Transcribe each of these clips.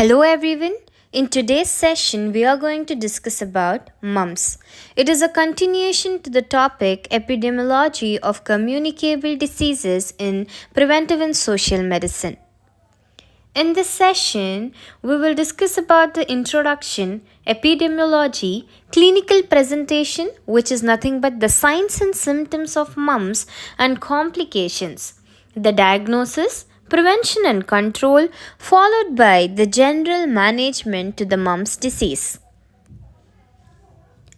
Hello everyone. In today's session, we are going to discuss about mumps. It is a continuation to the topic epidemiology of communicable diseases in preventive and social medicine. In this session, we will discuss about the introduction, epidemiology, clinical presentation, which is nothing but the signs and symptoms of mumps and complications, the diagnosis, prevention and control, followed by the general management to the mumps disease.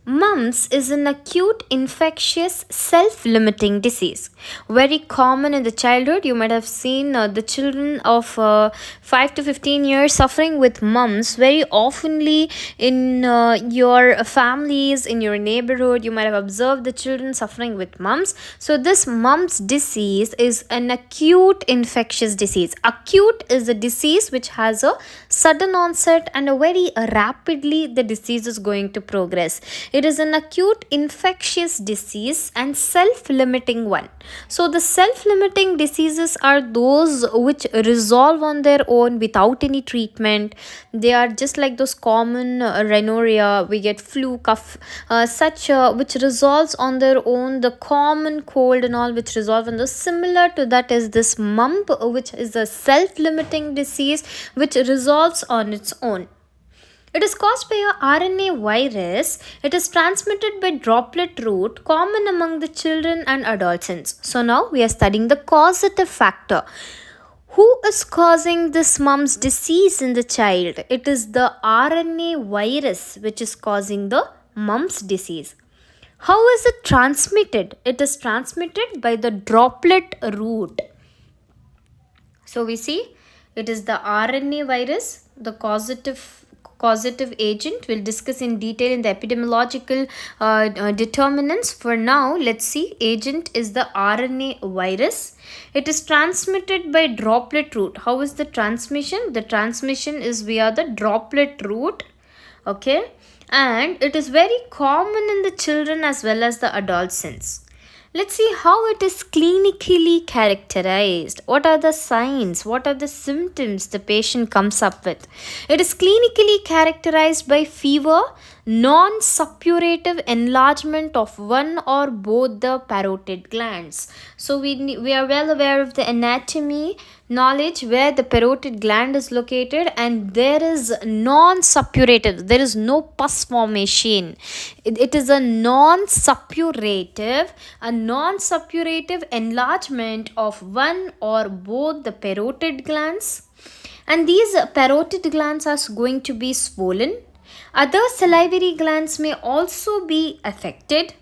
Mumps is an acute infectious self-limiting disease. Very common in the childhood. You might have seen the children of 5 to 15 years suffering with mumps very oftenly in your families, in your neighborhood. You might have observed the children suffering with mumps. So this mumps disease is an acute infectious disease. Acute is a disease which has a sudden onset and a very rapidly the disease is going to progress. It is an acute infectious disease and self-limiting one. So the self-limiting diseases are those which resolve on their own without any treatment. They are just like those common rhinorrhea, we get flu, cough, which resolves on their own. The common cold and all which resolve on the similar to that is this mump, which is a self-limiting disease which resolves on its own. It is caused by a RNA virus. It is transmitted by droplet route, common among the children and adolescents. So now we are studying the causative factor. Who is causing this mumps disease in the child? It is the RNA virus which is causing the mumps disease. How is it transmitted? It is transmitted by the droplet route. So we see it is the RNA virus, the causative agent. We'll discuss in detail in the epidemiological determinants. For now, let's see. Agent is the RNA virus. It is transmitted by droplet route. How is the transmission? The transmission is via the droplet route. Okay. And it is very common in the children as well as the adolescents. Let's see how it is clinically characterized. What are the signs? What are the symptoms the patient comes up with? It is clinically characterized by fever, non-suppurative enlargement of one or both the parotid glands. So we are well aware of the anatomy knowledge where the parotid gland is located, and there is non-suppurative, there is no pus formation. It is a non-suppurative enlargement of one or both the parotid glands, and these parotid glands are going to be swollen. Other salivary glands may also be affected.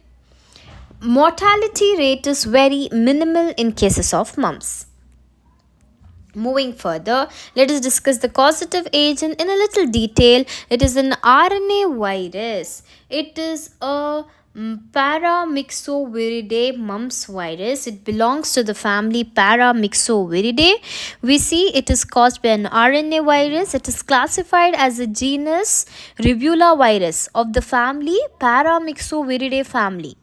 Mortality rate is very minimal in cases of mumps. Moving further, let us discuss the causative agent in a little detail. It is an RNA virus. It is a Paramyxoviridae mumps virus. It belongs to the family Paramyxoviridae. We see it is caused by an RNA virus. It is classified as a genus Rubella virus of the family Paramyxoviridae family.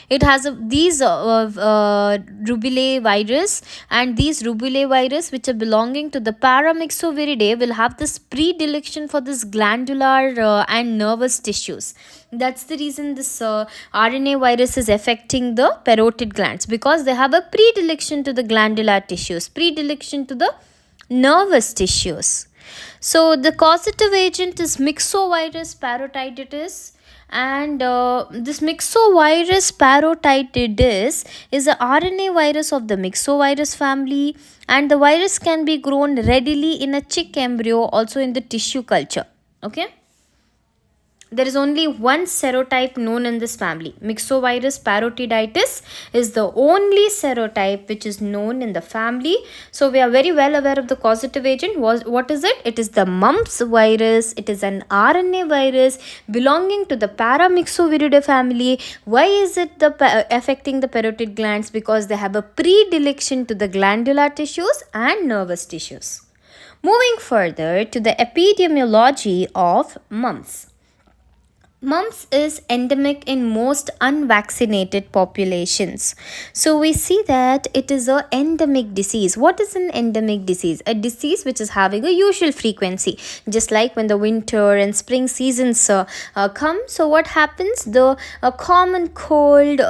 It has these rubellae virus, and these rubellae virus which are belonging to the Paramyxoviridae will have this predilection for this glandular and nervous tissues. That's the reason this RNA virus is affecting the parotid glands, because they have a predilection to the glandular tissues, predilection to the nervous tissues. So the causative agent is myxovirus parotiditis. And this myxovirus parotiditis is a RNA virus of the myxovirus family, and the virus can be grown readily in a chick embryo, also in the tissue culture. Okay. There is only one serotype known in this family. Myxovirus parotiditis is the only serotype which is known in the family. So we are very well aware of the causative agent. What is it? It is the mumps virus. It is an RNA virus belonging to the Paramyxoviridae family. Why is it affecting the parotid glands? Because they have a predilection to the glandular tissues and nervous tissues. Moving further to the epidemiology of mumps. Mumps is endemic in most unvaccinated populations. So we see that it is a endemic disease. What is an endemic disease? A disease which is having a usual frequency. Just like when the winter and spring seasons come. So what happens? The common cold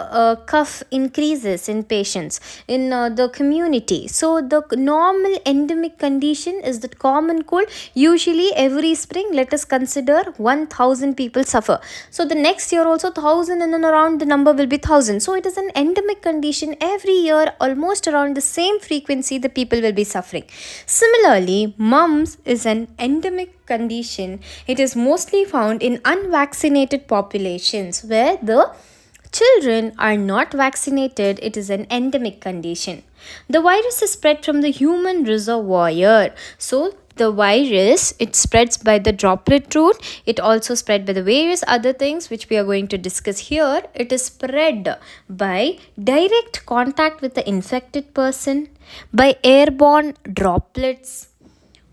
cough increases in patients in the community. So the normal endemic condition is that common cold. Usually every spring, let us consider 1000 people suffer. So the next year also 1000, and then around the number will be 1000. So it is an endemic condition. Every year almost around the same frequency the people will be suffering. Similarly, mumps is an endemic condition. It is mostly found in unvaccinated populations where the children are not vaccinated. It is an endemic condition. The virus is spread from the human reservoir. So the virus, it spreads by the droplet route. It also spread by the various other things which we are going to discuss here. It is spread by direct contact with the infected person, by airborne droplets,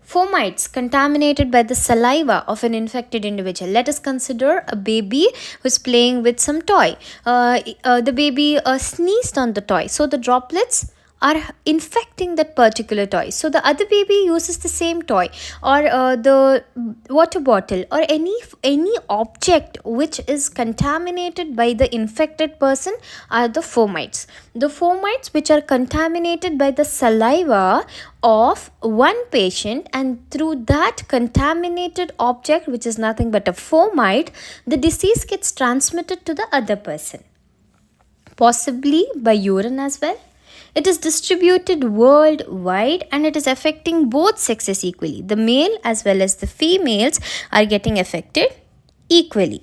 fomites contaminated by the saliva of an infected individual. Let us consider a baby who is playing with some toy. The baby sneezed on the toy, so the droplets are infecting that particular toy. So the other baby uses the same toy or the water bottle or any object which is contaminated by the infected person are the fomites. The fomites which are contaminated by the saliva of one patient, and through that contaminated object, which is nothing but a fomite, the disease gets transmitted to the other person, possibly by urine as well. It is distributed worldwide and it is affecting both sexes equally. The male as well as the females are getting affected equally.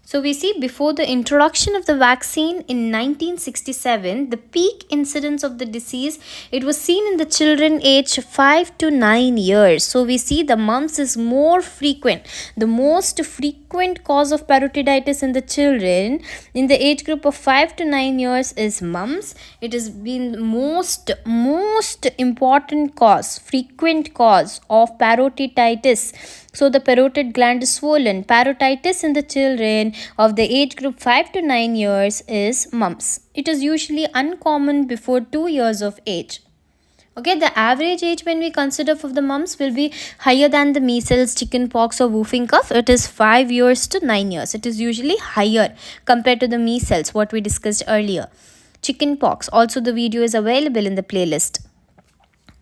So we see before the introduction of the vaccine in 1967, the peak incidence of the disease, it was seen in the children aged 5 to 9 years. So we see the mumps is more frequent. The most frequent cause of parotiditis in the children in the age group of 5 to 9 years is mumps. It has been most important cause, frequent cause of parotiditis. So the parotid gland is swollen. Parotitis in the children of the age group 5 to 9 years is mumps. It is usually uncommon before 2 years of age. Okay, the average age when we consider for the mumps will be higher than the measles, chickenpox or whooping cough. It is 5 years to 9 years. It is usually higher compared to the measles, what we discussed earlier. Chickenpox, also the video is available in the playlist.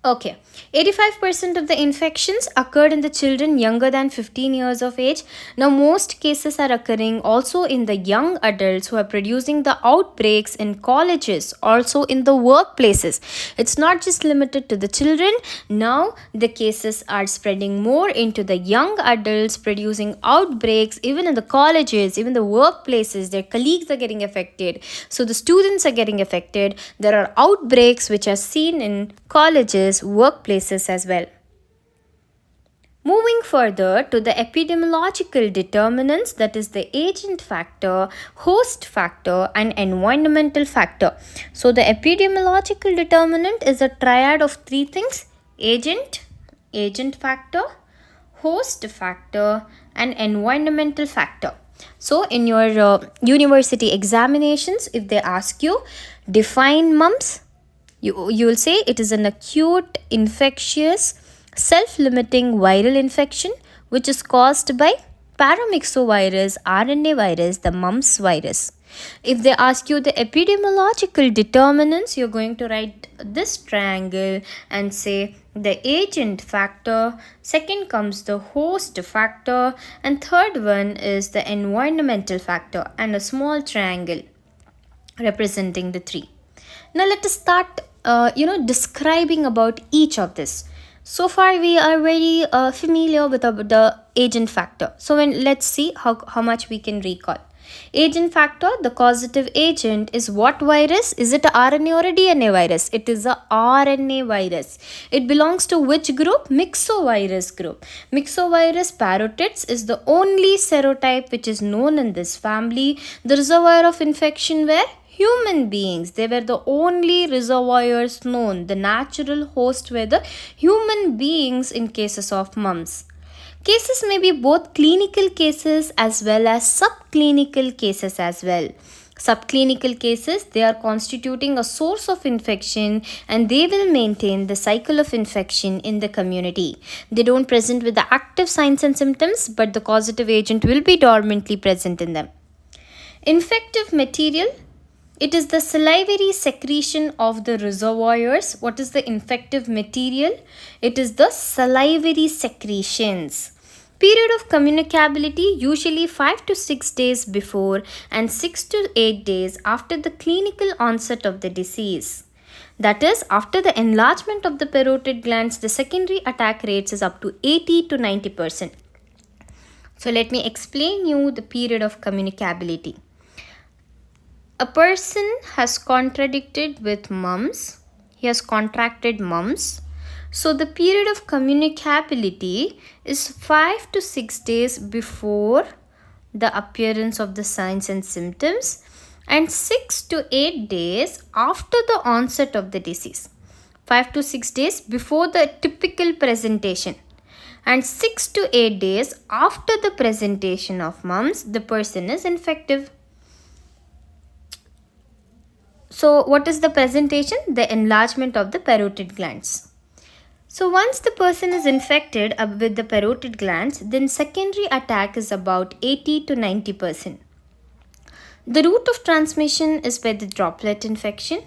Okay, 85% of the infections occurred in the children younger than 15 years of age. Now, most cases are occurring also in the young adults who are producing the outbreaks in colleges, also in the workplaces. It's not just limited to the children. Now, the cases are spreading more into the young adults producing outbreaks, even in the colleges, even the workplaces. Their colleagues are getting affected. So, the students are getting affected. There are outbreaks which are seen in colleges, workplaces as well. Moving further to the epidemiological determinants, that is the agent factor, host factor and environmental factor. So the epidemiological determinant is a triad of three things: agent factor, host factor and environmental factor. So in your university examinations, if they ask you define mumps, you will say it is an acute infectious self-limiting viral infection which is caused by paramyxovirus, RNA virus, the mumps virus. If they ask you the epidemiological determinants, you're going to write this triangle and say the agent factor, second comes the host factor, and third one is the environmental factor, and a small triangle representing the three. Now let us start describing about each of this. So far we are very familiar with the agent factor. So let's see how much we can recall. Agent factor, the causative agent is what virus? Is it a RNA or a DNA virus? It is a RNA virus. It belongs to which group? Myxovirus group. Myxovirus parotids is the only serotype which is known in this family. The reservoir of infection were human beings. They were the only reservoirs known. The natural host were the human beings in cases of mumps. Cases may be both clinical cases as well as subclinical cases as well. Subclinical cases, they are constituting a source of infection and they will maintain the cycle of infection in the community. They don't present with the active signs and symptoms, but the causative agent will be dormantly present in them. Infective material, it is the salivary secretion of the reservoirs. What is the infective material? It is the salivary secretions. Period of communicability, usually 5 to 6 days before and 6 to 8 days after the clinical onset of the disease. That is, after the enlargement of the parotid glands, the secondary attack rates is up to 80 to 90%. So let me explain you the period of communicability. A person has contracted with mumps. He has contracted mumps. So the period of communicability is 5 to 6 days before the appearance of the signs and symptoms and 6 to 8 days after the onset of the disease. 5 to 6 days before the typical presentation and 6 to 8 days after the presentation of mumps, the person is infective. So what is the presentation? The enlargement of the parotid glands. So once the person is infected with the parotid glands, then secondary attack is about 80 to 90%. The route of transmission is by the droplet infection.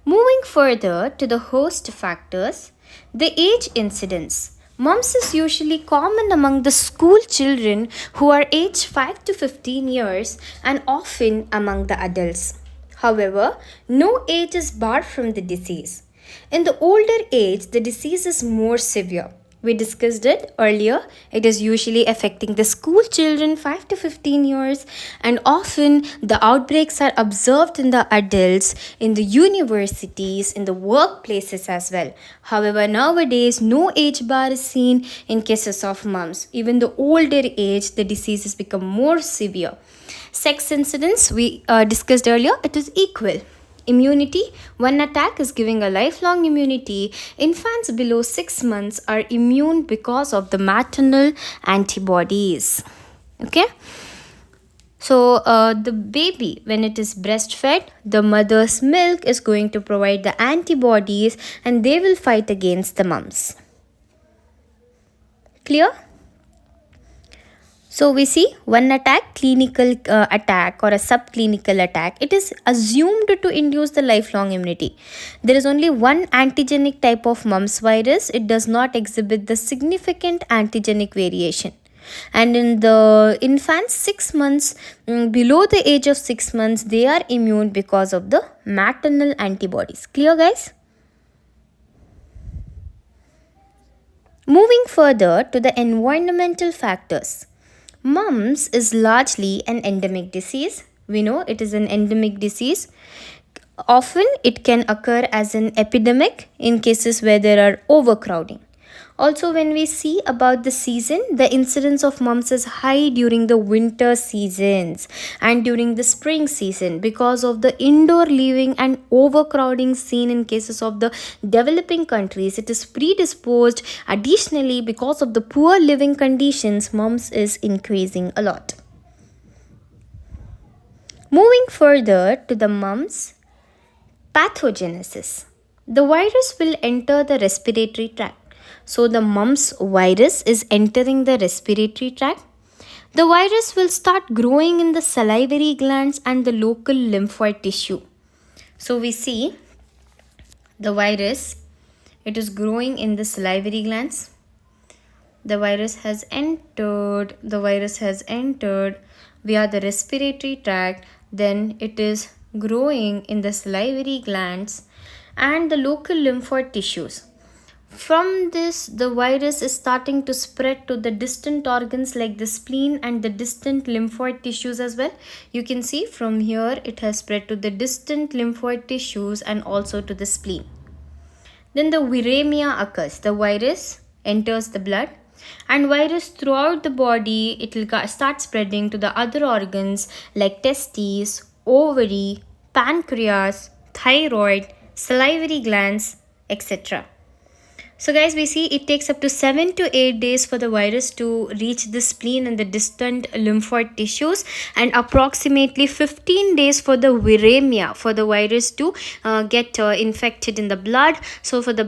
Moving further to the host factors, the age incidence. Mumps is usually common among the school children who are aged 5 to 15 years and often among the adults. However, no age is barred from the disease. In the older age, the disease is more severe. We discussed it earlier. It is usually affecting the school children 5 to 15 years and often the outbreaks are observed in the adults, in the universities, in the workplaces as well. However, nowadays no age bar is seen in cases of mumps. Even the older age, the disease has become more severe. Sex incidence, we discussed earlier, it is equal. Immunity, one attack is giving a lifelong immunity. Infants below 6 months are immune because of the maternal antibodies. Okay. So the baby, when it is breastfed, the mother's milk is going to provide the antibodies and they will fight against the mumps. Clear? So we see one attack, clinical attack or a subclinical attack. It is assumed to induce the lifelong immunity. There is only one antigenic type of mumps virus. It does not exhibit the significant antigenic variation. And in the infants 6 months, below the age of 6 months, they are immune because of the maternal antibodies. Clear, guys? Moving further to the environmental factors. Mumps is largely an endemic disease. We know it is an endemic disease. Often it can occur as an epidemic in cases where there are overcrowding. Also, when we see about the season, the incidence of mumps is high during the winter seasons and during the spring season because of the indoor living and overcrowding seen in cases of the developing countries. It is predisposed. Additionally, because of the poor living conditions, mumps is increasing a lot. Moving further to the mumps, pathogenesis. The virus will enter the respiratory tract. So the mumps virus is entering the respiratory tract. The virus will start growing in the salivary glands and the local lymphoid tissue. So we see the virus, it is growing in the salivary glands. The virus has entered via the respiratory tract. Then it is growing in the salivary glands and the local lymphoid tissues. From this, the virus is starting to spread to the distant organs like the spleen and the distant lymphoid tissues as well. You can see from here it has spread to the distant lymphoid tissues and also to the spleen. Then the viremia occurs. The virus enters the blood and virus throughout the body, it will start spreading to the other organs like testes, ovary, pancreas, thyroid, salivary glands, etc. So guys, we see it takes up to 7 to 8 days for the virus to reach the spleen and the distant lymphoid tissues, and approximately 15 days for the viremia, for the virus to get infected in the blood. So for the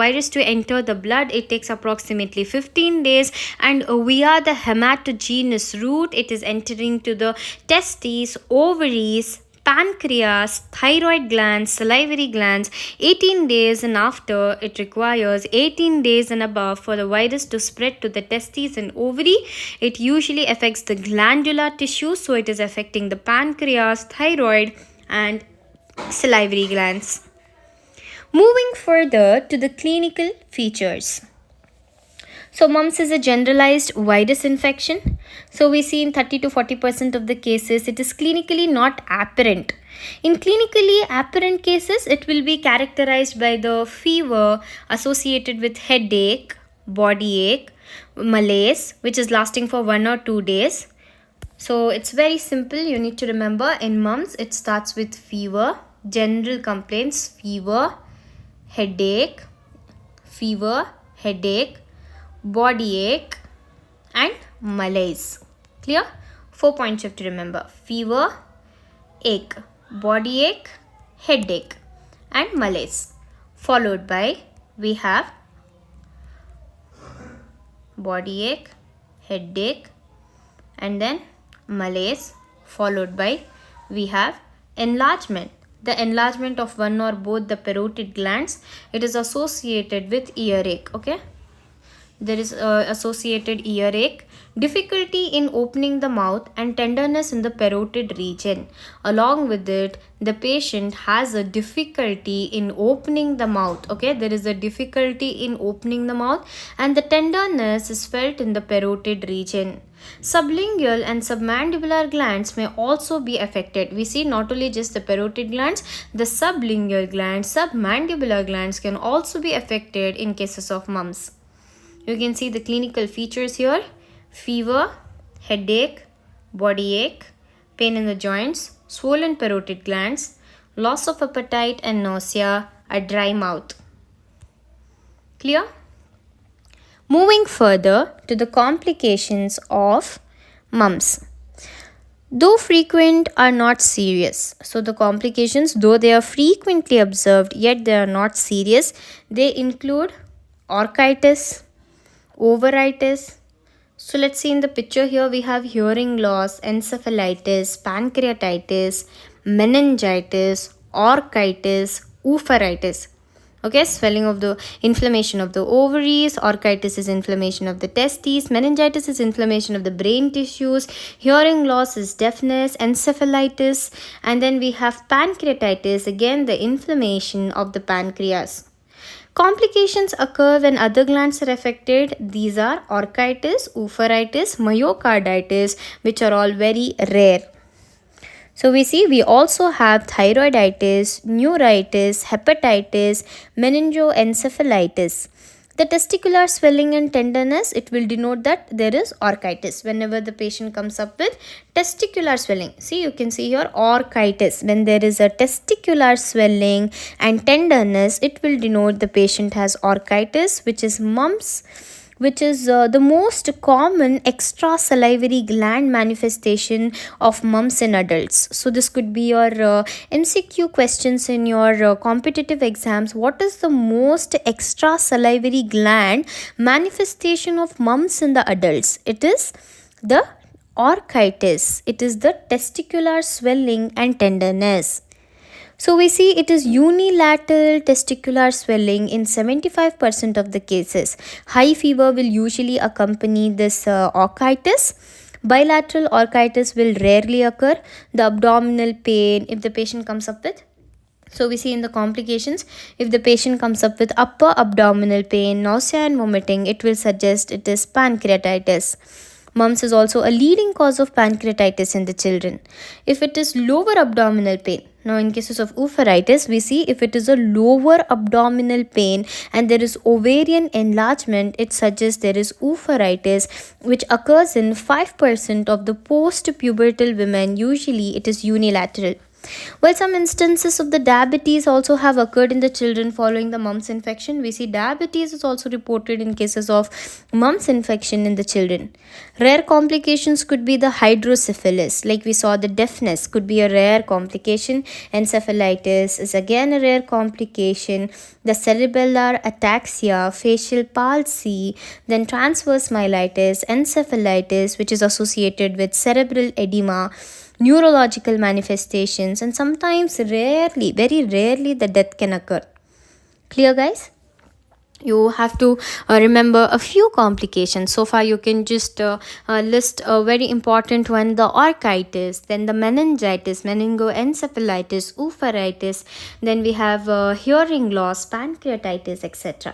virus to enter the blood, it takes approximately 15 days, and via the hematogenous route, it is entering to the testes, ovaries, pancreas, thyroid glands, salivary glands. 18 days and after, it requires 18 days and above for the virus to spread to the testes and ovary. It usually affects the glandular tissue, so it is affecting the pancreas, thyroid, and salivary glands. Moving further to the clinical features. So mumps is a generalized virus infection. So we see in 30 to 40% of the cases it is clinically not apparent. In clinically apparent cases, it will be characterized by the fever associated with headache, body ache, malaise, which is lasting for 1 or 2 days. So it's very simple. You need to remember, in mumps it starts with fever, general complaints, fever, headache, body ache, and malaise. Clear? 4 points you have to remember: fever, ache, body ache, headache, and malaise. Followed by, we have body ache, headache, and then malaise. Followed by, we have enlargement. The enlargement of one or both the parotid glands. It is associated with earache. Okay. There is associated earache, difficulty in opening the mouth, and tenderness in the parotid region. Along with it, the patient has a difficulty in opening the mouth. Okay, there is a difficulty in opening the mouth, and the tenderness is felt in the parotid region. Sublingual and submandibular glands may also be affected. We see not only just the parotid glands, the sublingual glands, submandibular glands can also be affected in cases of mumps. You can see the clinical features here: fever, headache, body ache, pain in the joints, swollen parotid glands, loss of appetite and nausea, a dry mouth. Clear? Moving further to the complications of mumps. Though frequent, are not serious. So the complications, though they are frequently observed, yet they are not serious. They include orchitis, ovaritis. So let's see, in the picture here we have hearing loss, encephalitis, pancreatitis, meningitis, orchitis, ovaritis. Okay, swelling of the inflammation of the ovaries, orchitis is inflammation of the testes, meningitis is inflammation of the brain tissues, hearing loss is deafness, encephalitis, and then we have pancreatitis, again the inflammation of the pancreas. Complications occur when other glands are affected. These are orchitis, ovaritis, myocarditis, which are all very rare. So we see we also have thyroiditis, neuritis, hepatitis, meningoencephalitis. The testicular swelling and tenderness, it will denote that there is orchitis. Whenever the patient comes up with testicular swelling, see, you can see here orchitis. When there is a testicular swelling and tenderness, it will denote the patient has orchitis, which is mumps, which is the most common extrasalivary gland manifestation of mumps in adults. So this could be your MCQ questions in your competitive exams. What is the most extrasalivary gland manifestation of mumps in the adults? It is the orchitis. It is the testicular swelling and tenderness. So we see it is unilateral testicular swelling in 75% of the cases. High fever will usually accompany this orchitis. Bilateral orchitis will rarely occur. The abdominal pain, if the patient comes up with, so we see in the complications, if the patient comes up with upper abdominal pain, nausea and vomiting, it will suggest it is pancreatitis. Mumps is also a leading cause of pancreatitis in the children. If it is lower abdominal pain, now in cases of ovaritis, we see if it is a lower abdominal pain and there is ovarian enlargement, it suggests there is ovaritis, which occurs in 5% of the post-pubertal women. Usually it is unilateral. While some instances of the diabetes also have occurred in the children following the mumps infection, we see diabetes is also reported in cases of mumps infection in the children. Rare complications could be the hydrocephalus, like we saw the deafness could be a rare complication. Encephalitis is again a rare complication. The cerebellar ataxia, facial palsy, then transverse myelitis, encephalitis, which is associated with cerebral edema, neurological manifestations, and sometimes rarely, very rarely, the death can occur. Clear, guys? You have to remember a few complications. So far you can just list a very important one, the orchitis, then the meningitis, meningoencephalitis, oophouritis, then we have hearing loss, pancreatitis, etc.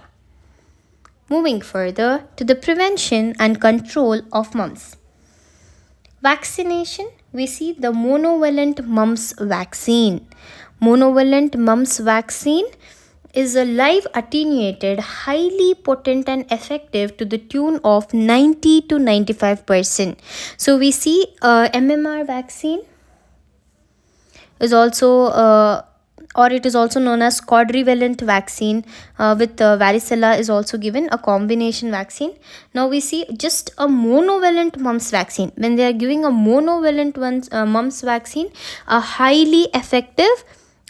Moving further to the prevention and control of mumps. Vaccination, we see the monovalent mumps vaccine. Monovalent mumps vaccine is a live attenuated, highly potent and effective to the tune of 90 to 95%. So we see MMR vaccine is also or it is also known as quadrivalent vaccine with varicella is also given, a combination vaccine. Now we see just a monovalent mumps vaccine. When they are giving a monovalent mumps vaccine, a highly effective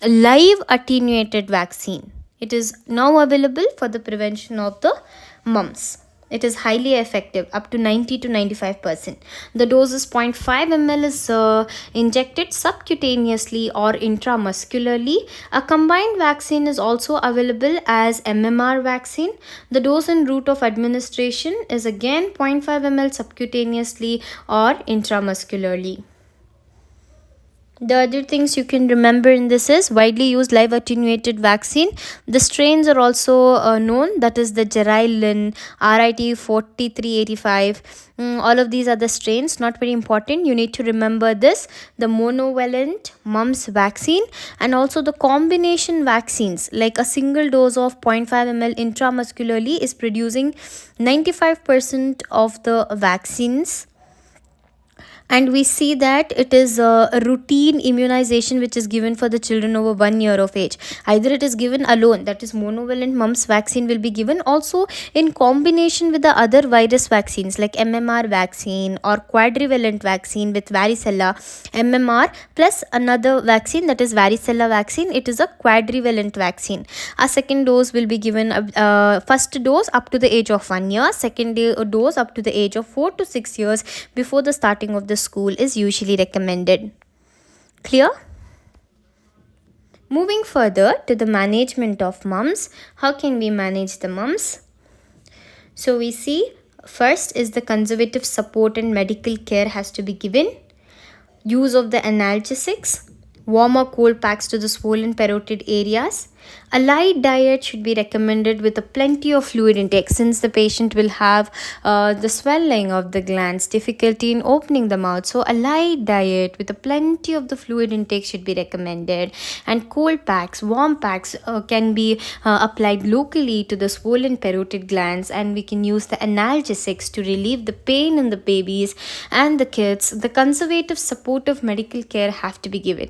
live attenuated vaccine. It is now available for the prevention of the mumps. It is highly effective, up to 90 to 95%. The dose is 0.5 ml is injected subcutaneously or intramuscularly. A combined vaccine is also available as MMR vaccine. The dose and route of administration is again 0.5 ml subcutaneously or intramuscularly. The other things you can remember in this is widely used live attenuated vaccine. The strains are also known, that is the Gerylin, RIT 4385. All of these are the strains, not very important. You need to remember this, the monovalent mumps vaccine and also the combination vaccines, like a single dose of 0.5 ml intramuscularly is producing 95% of the vaccines. And we see that it is a routine immunization which is given for the children over 1 year of age. Either it is given alone, that is monovalent mumps vaccine will be given, also in combination with the other virus vaccines like MMR vaccine or quadrivalent vaccine with varicella. MMR plus another vaccine, that is varicella vaccine, it is a quadrivalent vaccine. A second dose will be given, first dose up to the age of 1 year, second dose up to the age of 4 to 6 years before the starting of the school is usually recommended. Clear? Moving further to the management of mumps. How can we manage the mumps? So we see first is the conservative support and medical care has to be given. Use of the analgesics, warm or cold packs to the swollen parotid areas. A light diet should be recommended with a plenty of fluid intake, since the patient will have the swelling of the glands, difficulty in opening the mouth. So a light diet with a plenty of the fluid intake should be recommended. And cold packs, warm packs can be applied locally to the swollen parotid glands, and we can use the analgesics to relieve the pain in the babies and the kids. The conservative supportive medical care have to be given.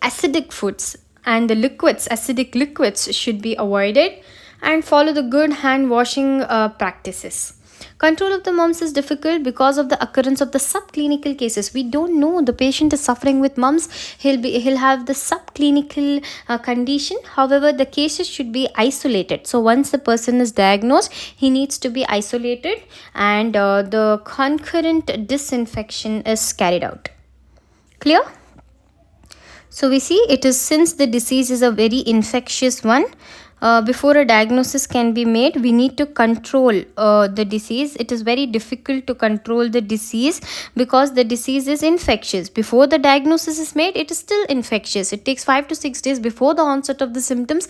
Acidic foods and the liquids, acidic liquids should be avoided, and follow the good hand washing practices. Control of the mumps is difficult because of the occurrence of the subclinical cases. We don't know the patient is suffering with mumps. He'll have the subclinical condition. However, the cases should be isolated. So once the person is diagnosed, he needs to be isolated, and the concurrent disinfection is carried out. Clear? So we see it is, since the disease is a very infectious one, before a diagnosis can be made, we need to control the disease. It is very difficult to control the disease because the disease is infectious. Before the diagnosis is made, it is still infectious. It takes 5 to 6 days before the onset of the symptoms,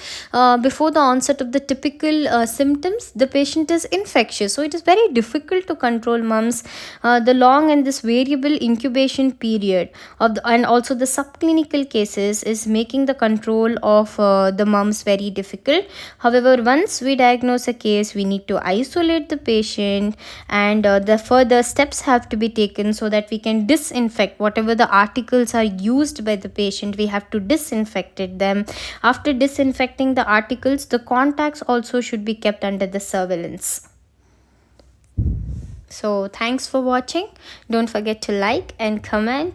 before the onset of the typical symptoms, the patient is infectious. So it is very difficult to control mumps. The long and this variable incubation period of and also the subclinical cases is making the control of the mumps very difficult. hospital. However, once we diagnose a case, we need to isolate the patient, and the further steps have to be taken so that we can disinfect whatever the articles are used by the patient. We have to disinfect them. After disinfecting the articles, the contacts also should be kept under the surveillance. So thanks for watching. Don't forget to like and comment.